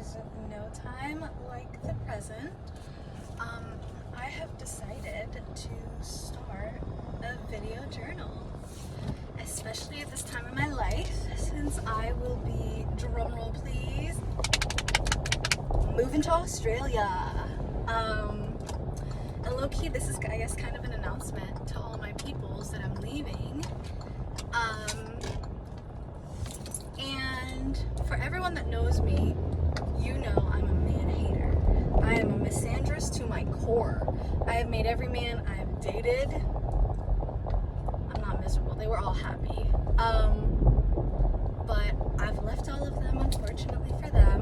is no time like the present. I have decided to start a video journal, especially at this time in my life, since I will be, drumroll please, moving to Australia. And low-key, this is, I guess, kind of an announcement to all my peoples that I'm leaving. And for everyone that knows me, you know I'm a man hater. I am a misandrist to my core. I have made every man I've dated, I'm not miserable, they were all happy. But I've left all of them, unfortunately for them.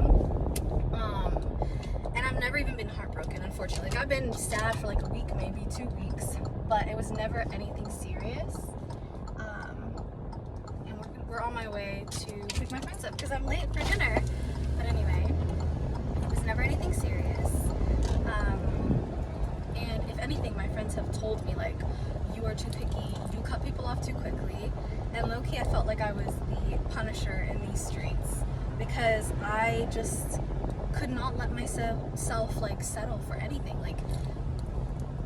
And I've never even been heartbroken, unfortunately. Like, I've been sad for like a week, maybe 2 weeks, but it was never anything serious. And we're on my way to pick my friends up because I'm late for dinner. But anyway, it was never anything serious. And if anything, my friends have told me, like, you are too picky, you cut people off too quickly. And low-key, I felt like I was the punisher in these streets because I just could not let myself like settle for anything. Like,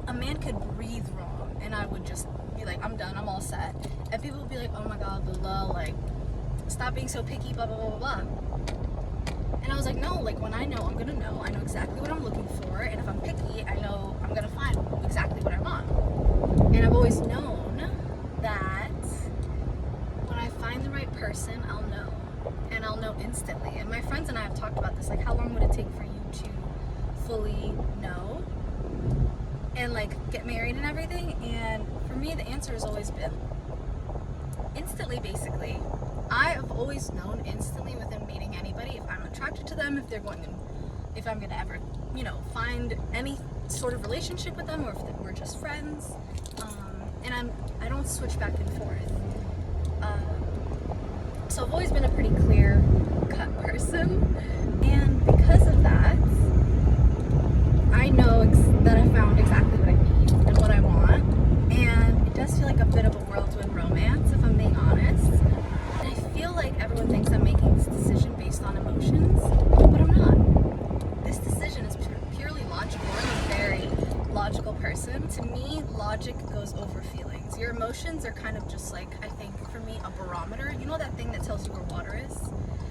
a man could breathe wrong and I would just be like, I'm done, I'm all set. And people would be like, oh my god, Lula, like, stop being so picky, blah blah blah blah blah. And I was like, no, like, when I know, I'm gonna know. I know exactly what I'm looking for, and if I'm picky, I know I'm gonna find exactly what I want. And I've always known that when I find the right person, I'll know. And I'll know instantly. And my friends and I have talked about this, like, how long would it take for you to fully know and like get married and everything? And for me, the answer has always been instantly. Basically, I have always known instantly within meeting anybody if I'm attracted to them, if I'm gonna ever, you know, find any sort of relationship with them, or if we're just friends. And I don't switch back and forth. So I've always been a pretty clear cut person, and because of that, I know that I found exactly what I need and what I want. And it does feel like a bit of a whirlwind romance, if I'm being honest. And I feel like everyone thinks I'm making this decision based on emotions, but I'm not. This decision is purely logical. I'm a very logical person. To me, logic goes over feelings. Your emotions are kind of just like, I think for me, a barometer. You know that thing that tells you where water is?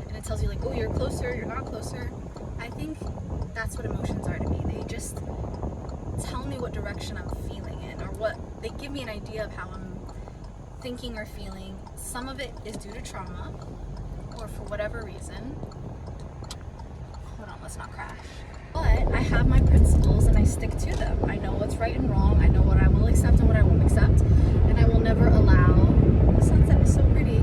And it tells you like, oh, you're closer, you're not closer. I think that's what emotions are to me. They just tell me what direction I'm feeling in, or what, they give me an idea of how I'm thinking or feeling. Some of it is due to trauma, or for whatever reason. Hold on, let's not crash. But I have my principles and I stick to them. I know what's right and wrong. I know what I will accept and what I won't accept. And I will never allow, the sunset is so pretty,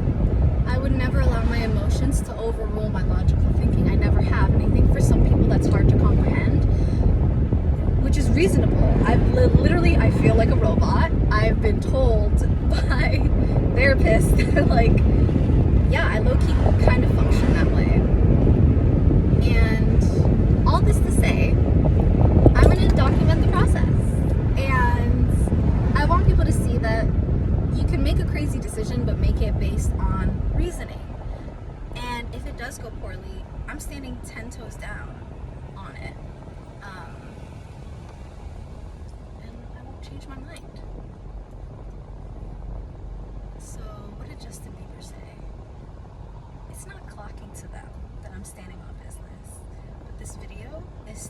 I would never allow my emotions to overrule my logical thinking. I never have. And I think for some people that's hard to comprehend, which is reasonable. Literally, I feel like a robot. I've been told by therapists, like, yeah, I low-key kind of function that way. And all this to say, I'm going to document the process. And I want people to see that you can make a crazy decision, but make it based on reasoning. And if it does go poorly, I'm standing 10 toes down on it. And I won't change my mind. So, what did Justin Bieber say? It's not clocking to them that I'm standing on business. But this video is